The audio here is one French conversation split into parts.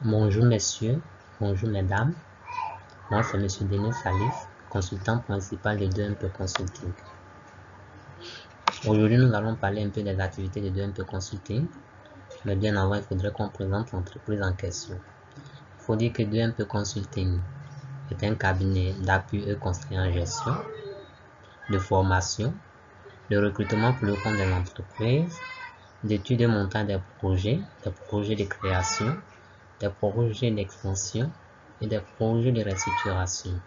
Bonjour messieurs, bonjour mesdames, moi c'est monsieur Denis Salif, consultant principal de 2MP Consulting. Aujourd'hui nous allons parler un peu des activités de 2MP Consulting, mais bien avant il faudrait qu'on présente l'entreprise en question. Il faut dire que 2MP Consulting est un cabinet d'appui et conseil en gestion, de formation, de recrutement pour le compte des entreprises, d'études et montage des projets de création, des projets d'expansion et des projets de restructuration.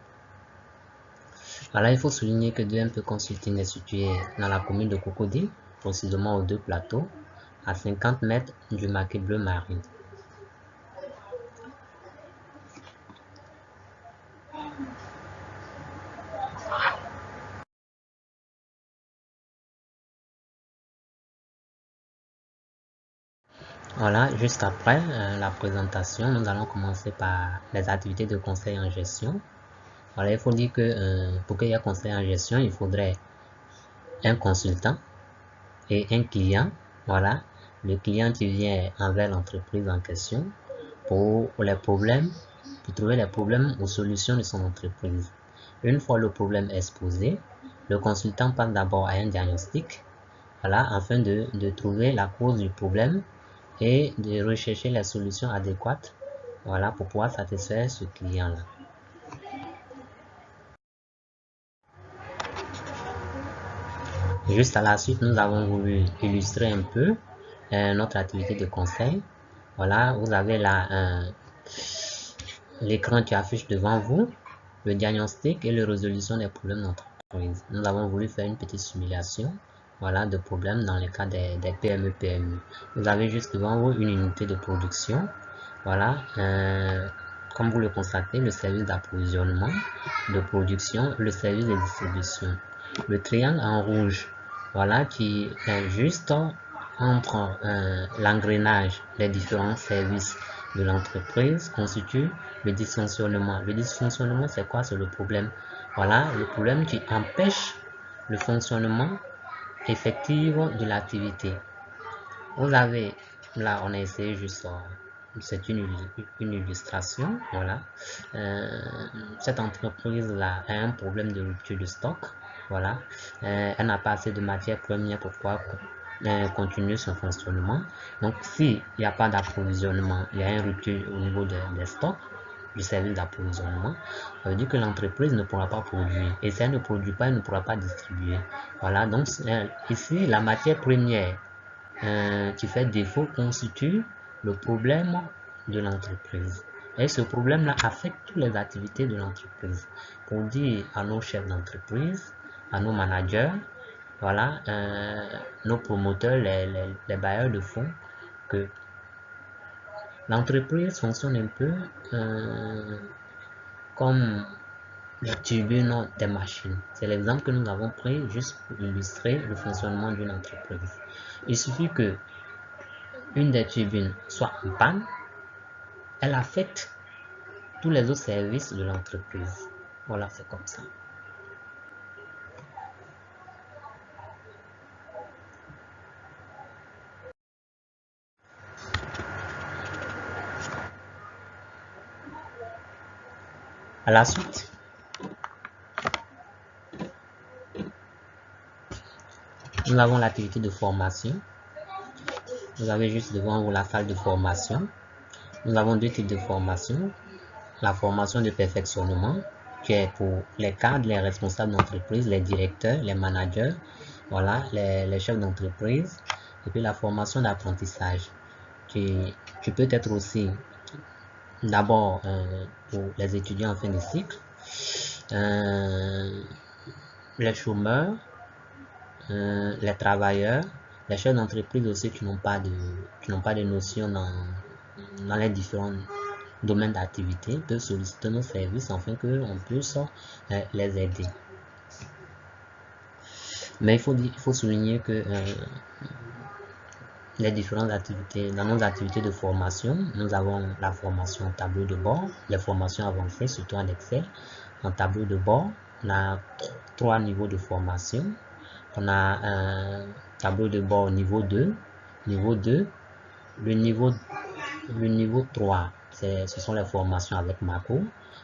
Alors, il faut souligner que 2MP Consulting est situé dans la commune de Cocody, précisément aux Deux Plateaux, à 50 mètres du Marquis Bleu Marine. Voilà, juste après la présentation, nous allons commencer par les activités de conseil en gestion. Voilà, il faut dire que pour qu'il y ait conseil en gestion, il faudrait un consultant et un client. Voilà, le client qui vient envers l'entreprise en question pour les problèmes, pour trouver les problèmes ou solutions de son entreprise. Une fois le problème exposé, le consultant passe d'abord à un diagnostic, voilà, afin de trouver la cause du problème et de rechercher les solutions adéquates, voilà, pour pouvoir satisfaire ce client-là. Juste à la suite, nous avons voulu illustrer un peu notre activité de conseil. Voilà, vous avez là l'écran qui affiche devant vous le diagnostic et la résolution des problèmes d'entreprise. Nous avons voulu faire une petite simulation, voilà, de problèmes dans le cas des PME. Vous avez juste devant vous une unité de production, voilà, comme vous le constatez, le service d'approvisionnement, de production, le service de distribution. Le triangle en rouge, voilà, qui est juste entre l'engrenage des différents services de l'entreprise constitue le dysfonctionnement. Le dysfonctionnement, c'est quoi? C'est le problème. Voilà, le problème qui empêche le fonctionnement effectif de l'activité. Vous avez, là, on a essayé juste, c'est une illustration, voilà. Cette entreprise-là a un problème de rupture de stock, voilà. Elle n'a pas assez de matières premières pour pouvoir continuer son fonctionnement. Donc, s'il n'y a pas d'approvisionnement, il y a une rupture au niveau des stocks, du service d'approvisionnement, ça veut dire que l'entreprise ne pourra pas produire. Et si elle ne produit pas, elle ne pourra pas distribuer. Voilà, donc ici, la matière première qui fait défaut constitue le problème de l'entreprise. Et ce problème-là affecte toutes les activités de l'entreprise. Pour dire à nos chefs d'entreprise, à nos managers, voilà, nos promoteurs, les bailleurs de fonds, que l'entreprise fonctionne un peu comme la turbine des machines. C'est l'exemple que nous avons pris juste pour illustrer le fonctionnement d'une entreprise. Il suffit que une des turbines soit en panne, elle affecte tous les autres services de l'entreprise. Voilà, c'est comme ça. À la suite, nous avons l'activité de formation. Vous avez juste devant vous la salle de formation. Nous avons deux types de formation. La formation de perfectionnement, qui est pour les cadres, les responsables d'entreprise, les directeurs, les managers, voilà, les chefs d'entreprise. Et puis la formation d'apprentissage, qui peut être aussi d'abord pour les étudiants en fin de cycle, les chômeurs, les travailleurs, les chefs d'entreprise aussi qui n'ont pas de notion dans les différents domaines d'activité peuvent solliciter nos services afin qu'on puisse les aider. Mais il faut souligner que les différentes activités, dans nos activités de formation, nous avons la formation tableau de bord, les formations avancées, surtout en Excel. En tableau de bord, on a 3 niveaux de formation. On a un tableau de bord niveau 2, le niveau 3, ce sont les formations avec macro.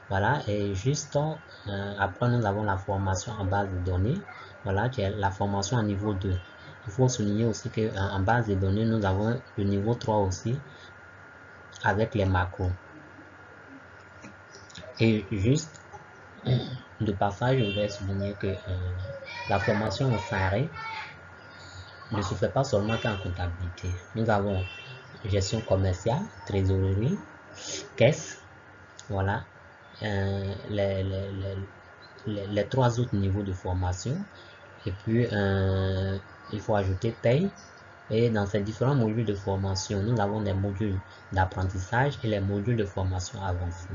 Voilà, et juste après, nous avons la formation en base de données. Voilà, qui est la formation à niveau 2. Il faut souligner aussi qu'en base de données, nous avons le niveau 3 aussi avec les macros. Et juste de passage, je voudrais souligner que la formation au SARE ne se fait pas seulement qu'en comptabilité. Nous avons gestion commerciale, trésorerie, caisse, voilà, les trois autres niveaux de formation. Et puis, il faut ajouter paye. Et dans ces différents modules de formation, nous avons des modules d'apprentissage et les modules de formation avancée.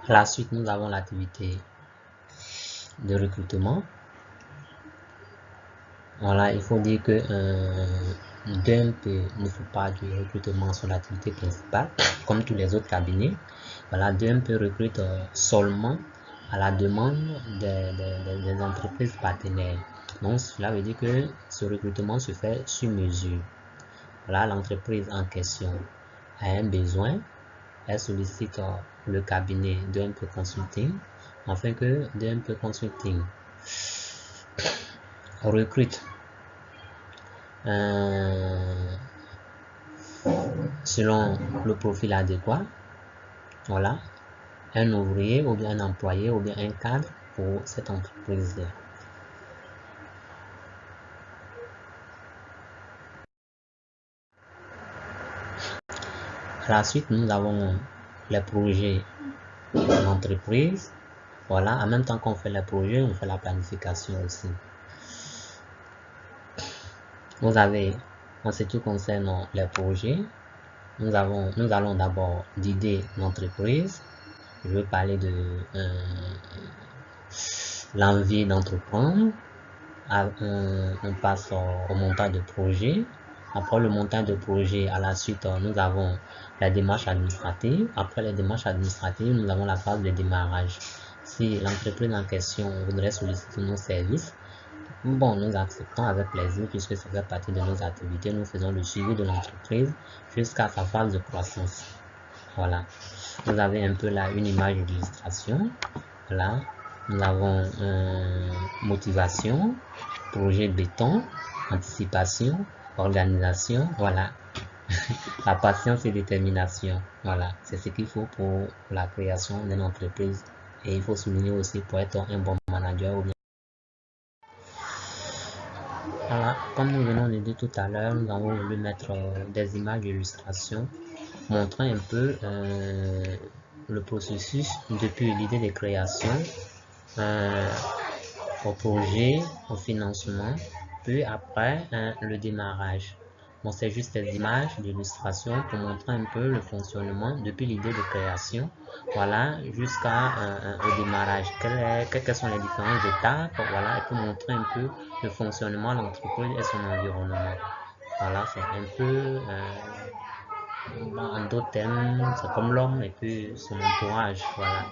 À la suite, nous avons l'activité de recrutement. Voilà, il faut dire que DEMP ne fait pas du recrutement sur l'activité principale, comme tous les autres cabinets. Voilà, DEMP recrute seulement à la demande des entreprises partenaires. Donc, cela veut dire que ce recrutement se fait sur mesure. Voilà, l'entreprise en question a un besoin, elle sollicite le cabinet DEMP Consulting, afin que DEMP Consulting recrute selon le profil adéquat, voilà, un ouvrier ou bien un employé ou bien un cadre pour cette entreprise-là. À la suite, nous avons les projets d'entreprise. Voilà, en même temps qu'on fait les projets, on fait la planification aussi. Vous avez, en ce qui concerne les projets, nous allons d'abord d'idées d'entreprise. Je veux parler de l'envie d'entreprendre. On passe au montage de projet. Après le montage de projet, à la suite, nous avons la démarche administrative. Après les démarches administratives, nous avons la phase de démarrage. Si l'entreprise en question voudrait solliciter nos services, bon, nous acceptons avec plaisir puisque ça fait partie de nos activités. Nous faisons le suivi de l'entreprise jusqu'à sa phase de croissance. Voilà. Vous avez un peu là une image d'illustration. Voilà. Nous avons motivation, projet béton, anticipation, organisation. Voilà. La patience et détermination. Voilà. C'est ce qu'il faut pour la création d'une entreprise. Et il faut souligner aussi pour être un bon manager ou bien. Voilà, comme nous venons de dire tout à l'heure, nous avons voulu mettre des images d'illustration montrant un peu le processus depuis l'idée de création au projet, au financement, puis après le démarrage. Bon, c'est juste des images d'illustration pour montrer un peu le fonctionnement depuis l'idée de création, voilà, jusqu'à au démarrage. Quelles sont les différentes étapes, voilà, et pour montrer un peu le fonctionnement de l'entreprise et son environnement. Voilà, c'est un peu, en d'autres termes, c'est comme l'homme et puis son entourage, voilà.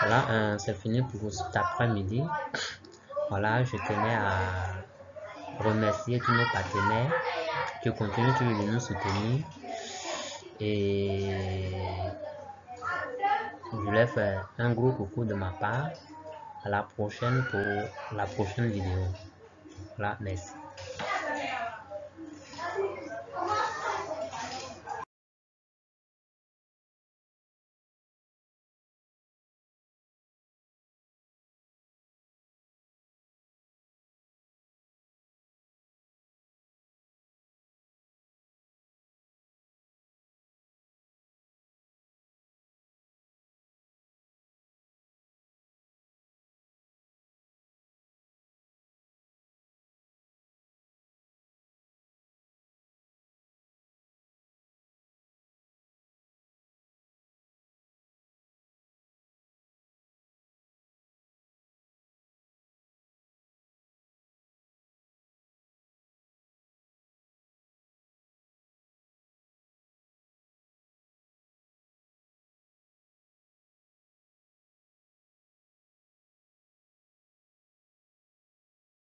Voilà, c'est fini pour cet après-midi. Voilà, je tenais à remercier tous nos partenaires qui continuent toujours de nous soutenir. Et je voulais faire un gros coucou de ma part. À la prochaine pour la prochaine vidéo. Voilà, merci.